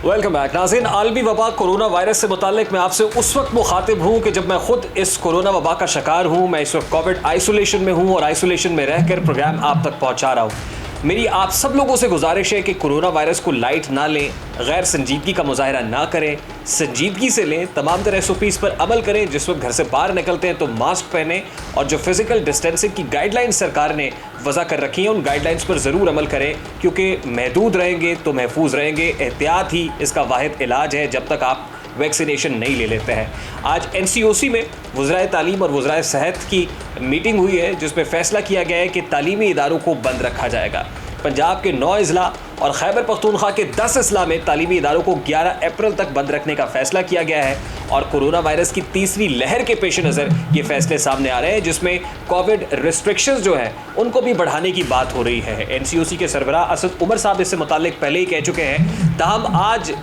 वेलकम बैक नाज़रीन। आलमी वबा कोरोना वायरस से मुताल्लिक मैं आपसे उस वक्त मुखातिब हूँ कि जब मैं खुद इस कोरोना वबा का शिकार हूँ। मैं इस वक्त कोविड आइसोलेशन में हूँ और आइसोलेशन में रहकर प्रोग्राम आप तक पहुँचा रहा हूँ। मेरी आप सब लोगों से गुजारिश है कि कोरोना वायरस को लाइट ना लें, गैर संजीदगी का मुजाहरा ना करें, संजीदगी से लें, तमाम तरह SOPs पर अमल करें। जिस वक्त घर से बाहर निकलते हैं तो मास्क पहनें और जो फिज़िकल डिस्टेंसिंग की गाइडलाइंस सरकार ने वज़ा कर रखी हैं उन गाइडलाइंस पर ज़रूर अमल करें, क्योंकि महदूद रहेंगे तो महफूज रहेंगे। एहतियात ही इसका वाहिद इलाज है जब तक आप वैक्सीनेशन नहीं ले लेते हैं। आज NCOC में वज़राए तालीम और वज़राए सेहत की मीटिंग हुई है जिसमें फ़ैसला किया गया है कि तालीमी इदारों को बंद रखा जाएगा। पंजाब के 9 अज़ला और खैबर पख्तूनख्वा के 10 अजला में तालीमी इदारों को 11 अप्रैल तक बंद रखने का फैसला किया गया है और कोरोना वायरस की तीसरी लहर के पेश नज़र ये फैसले सामने आ रहे हैं, जिसमें कोविड रिस्ट्रिक्शंस जो है उनको भी बढ़ाने की बात हो रही है। एनसीओसी के सरबराह असद उमर साहब इससे मुताल्लिक पहले ही कह चुके हैं। ताहम आज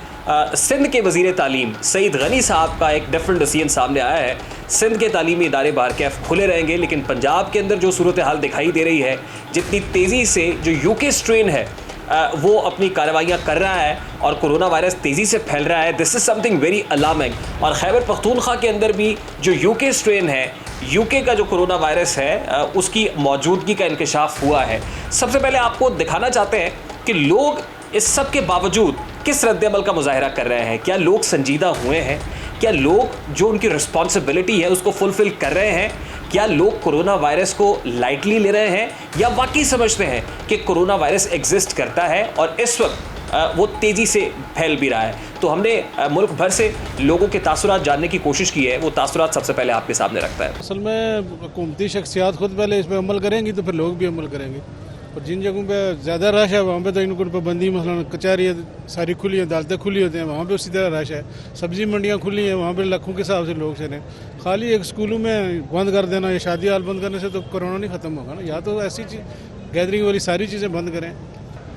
सिंध के वज़ीर तालीम सईद गनी साहब का एक डिफरेंट डिसीजन सामने आया है। सिंध के तालीमी इदारे बारकैफ खुले रहेंगे, लेकिन पंजाब के अंदर जो सूरत हाल दिखाई दे रही है, जितनी तेज़ी से जो यूके स्ट्रेन है वो अपनी कार्रवाइयाँ कर रहा है और कोरोना वायरस तेज़ी से फैल रहा है, this is something very alarming. और खैबर पख्तूनख्वा के अंदर भी जो यूके स्ट्रेन है, यूके का जो कोरोना वायरस है उसकी मौजूदगी का इंकशाफ हुआ है। सबसे पहले आपको दिखाना चाहते हैं कि लोग इस सब के बावजूद किस रद्द-ए-अमल का मुजाहरा कर रहे हैं। क्या लोग संजीदा हुए हैं? क्या लोग जो उनकी रिस्पॉन्सिबिलिटी है उसको फुलफिल कर रहे हैं? क्या लोग कोरोना वायरस को लाइटली ले रहे हैं या वाकई समझते हैं कि कोरोना वायरस एग्जिस्ट करता है और इस वक्त वो तेज़ी से फैल भी रहा है? तो हमने मुल्क भर से लोगों के तासुरात जानने की कोशिश की है। वो तासुरात सबसे पहले आपके सामने रखता है। असल में हुकूमती शख्सियात खुद पहले इस पर अमल करेंगी तो फिर लोग भी अमल करेंगे। और जिन जगहों पे ज़्यादा रश है वहाँ पे तो इनको पाबंदी, मसलन कचहरी सारी खुली है, अदालतें खुली होती हैं, वहाँ पे उसी तरह रश है। सब्जी मंडियाँ खुली हैं, वहाँ पे लाखों के हिसाब से लोग चले। खाली एक स्कूलों में बंद कर देना या शादी हाल बंद करने से तो कोरोना नहीं ख़त्म होगा ना। या तो ऐसी चीज़ गैदरिंग वाली सारी चीज़ें बंद करें।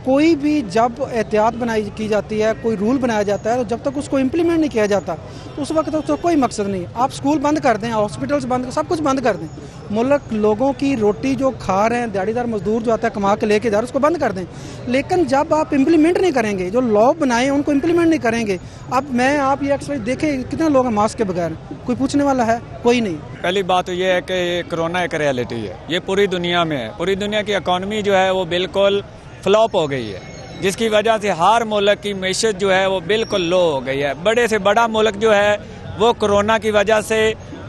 कोई भी जब एहतियात बनाई की जाती है, कोई रूल बनाया जाता है, तो जब तक उसको इम्प्लीमेंट नहीं किया जाता तो उस वक्त तो कोई मकसद नहीं। आप स्कूल बंद कर दें, हॉस्पिटल्स बंद, सब कुछ बंद कर दें। मुल्क लोगों की रोटी जो खा रहे हैं, दिहाड़ीदार मजदूर जो आता है कमा के लेके जा रहे, उसको बंद कर दें। लेकिन जब आप इम्प्लीमेंट नहीं करेंगे, जो लॉ बनाए उनको इम्प्लीमेंट नहीं करेंगे, अब मैं आप ये एक्सरसाइज देखें कितने लोग हैं मास्क के बगैर, कोई पूछने वाला है? कोई नहीं। पहली बात तो ये है कि कोरोना एक रियलिटी है, ये पूरी दुनिया में है। पूरी दुनिया की इकॉनमी जो है वो बिल्कुल फ्लॉप हो गई है, जिसकी वजह से हर मुल्क की मैशत जो है वो बिल्कुल लो हो गई है। बड़े से बड़ा मुल्क जो है वो कोरोना की वजह से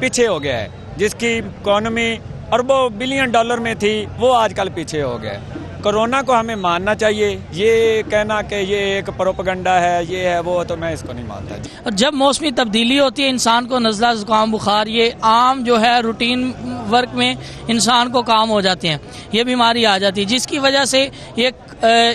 पीछे हो गया है, जिसकी इकॉनमी अरबों बिलियन डॉलर में थी वो आजकल पीछे हो गया है। कोरोना को हमें मानना चाहिए, ये कहना कि ये एक प्रोपेगेंडा है, ये है वो, तो मैं इसको नहीं मानता। और जब मौसमी तब्दीली होती है, इंसान को नज़ला, ज़ुकाम, बुखार, ये आम जो है रूटीन वर्क में इंसान को काम हो जाते हैं, ये बीमारी आ जाती है, जिसकी वजह से ये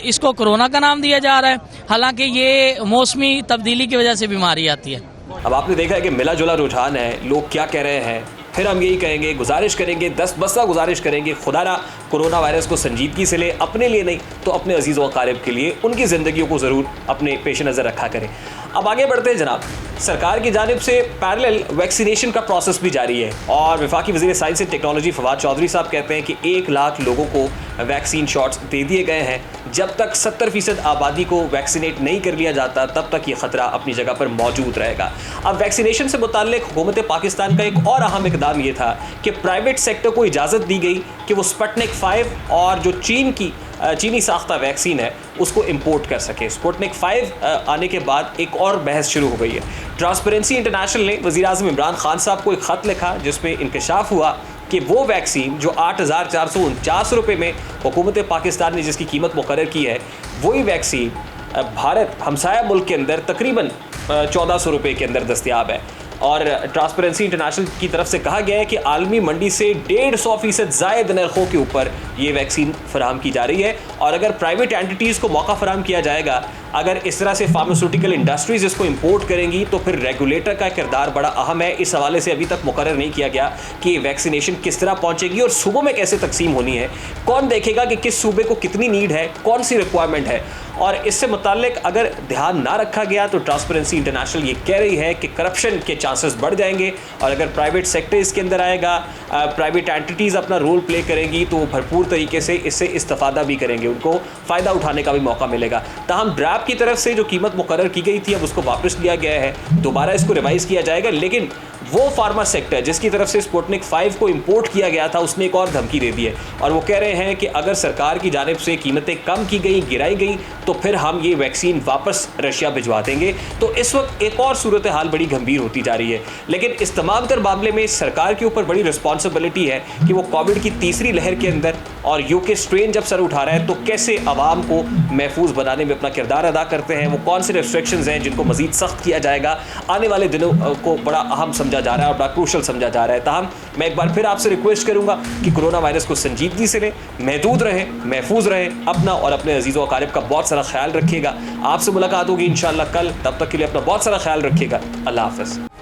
इसको कोरोना का नाम दिया जा रहा है, हालांकि ये मौसमी तब्दीली की वजह से बीमारी आती है। अब आपने देखा है कि मिला जुला रुझान है, लोग क्या कह रहे हैं। फिर हम यही कहेंगे, गुजारिश करेंगे, 10 बस्ता गुजारिश करेंगे, खुदारा कोरोना वायरस को संजीदगी से ले, अपने लिए नहीं तो अपने अजीज़ व अकारिब के लिए, उनकी ज़िंदगियों को ज़रूर अपने पेश नज़र रखा करें। अब आगे बढ़ते हैं जनाब। सरकार की जानिब से पैरेलल वैक्सीनेशन का प्रोसेस भी जारी है और वफाकी वज़ीर science and technology Fawad Chaudhry साहब कहते हैं कि 1 लाख लोगों को वैक्सीन शॉट्स दे दिए गए हैं। जब तक 70% आबादी को वैक्सीनेट नहीं कर लिया जाता तब तक ये ख़तरा अपनी जगह पर मौजूद रहेगा। अब वैक्सीनेशन से मुताल्लिक हुकूमत पाकिस्तान का एक और अहम इक़दाम ये था कि प्राइवेट सेक्टर को इजाज़त दी गई कि वो स्पुतनिक 5 और जो चीनी साख्ता वैक्सीन है उसको इंपोर्ट कर सके। स्पुतनिक 5 आने के बाद एक और बहस शुरू हो गई है। ट्रांसपेरेंसी इंटरनेशनल ने वज़ीर-ए-आज़म इमरान खान साहब को एक ख़त लिखा जिसमें इंकशाफ हुआ कि वो वैक्सीन जो 8,449 रुपये में हुकूमत पाकिस्तान ने जिसकी कीमत मुकर्रर की है, वही वैक्सीन भारत हमसाया मुल्क के अंदर तकरीबन 1400 रुपये के अंदर दस्तयाब है। और ट्रांसपेरेंसी इंटरनेशनल की तरफ से कहा गया है कि आलमी मंडी से 150% ज़ायद नरखों के ऊपर ये वैक्सीन फराहम की जा रही है और अगर प्राइवेट एंटिटीज़ को मौका फराहम किया जाएगा, अगर इस तरह से फार्मास्यूटिकल इंडस्ट्रीज़ इसको इंपोर्ट करेंगी तो फिर रेगुलेटर का किरदार बड़ा अहम है। इस हवाले से अभी तक मुकर्रर नहीं किया गया कि वैक्सीनेशन किस तरह पहुँचेगी और सूबों में कैसे तकसीम होनी है, कौन देखेगा कि किस सूबे को कितनी नीड है, कौन सी रिक्वायरमेंट है। और इससे मुताल्लिक अगर ध्यान ना रखा गया तो ट्रांसपेरेंसी इंटरनेशनल ये कह रही है कि करप्शन के चांसेस बढ़ जाएंगे और अगर प्राइवेट सेक्टर इसके अंदर आएगा, प्राइवेट एंटिटीज़ अपना रोल प्ले करेंगी तो वो भरपूर तरीके से इससे इस्तेफादा भी करेंगे, उनको फ़ायदा उठाने का भी मौका मिलेगा। ताहम ड्रैप की तरफ से जो कीमत मुकर्रर की गई थी अब उसको वापस लिया गया है, दोबारा इसको रिवाइज़ किया जाएगा, लेकिन वो फार्मा सेक्टर जिसकी तरफ से स्पुतनिक 5 को इंपोर्ट किया गया था उसने एक और धमकी दे दी है और वो कह रहे हैं कि अगर सरकार की जानिब से कीमतें कम की गई, गिराई गई तो फिर हम ये वैक्सीन वापस रशिया भिजवा देंगे। तो इस वक्त एक और सूरत हाल बड़ी गंभीर होती जा रही है। लेकिन इस तमाम तर मामले में सरकार के ऊपर बड़ी रिस्पॉन्सिबिलिटी है कि वो कोविड की तीसरी लहर के अंदर और यूके स्ट्रेन जब सर उठा रहा है तो कैसे आवाम को महफूज बनाने में अपना किरदार अदा करते हैं, वो कौन से रिस्ट्रिक्शंस हैं जिनको मज़ीद सख्त किया जाएगा। आने वाले दिनों को बड़ा अहम समझा समझा जा रहा है और बड़ा क्रूशल समझा जा रहा है। ताहम मैं एक बार फिर आपसे रिक्वेस्ट करूंगा कि कोरोना वायरस को संजीदगी से लें, महदूद रहें, महफूज रहें, अपना और अपने अजीज़ों अकारिब का बहुत सारा ख्याल रखिएगा। आपसे मुलाकात होगी इंशाअल्लाह कल, तब तक के लिए अपना बहुत सारा ख्याल रखिएगा। अल्लाह हाफ़िज़।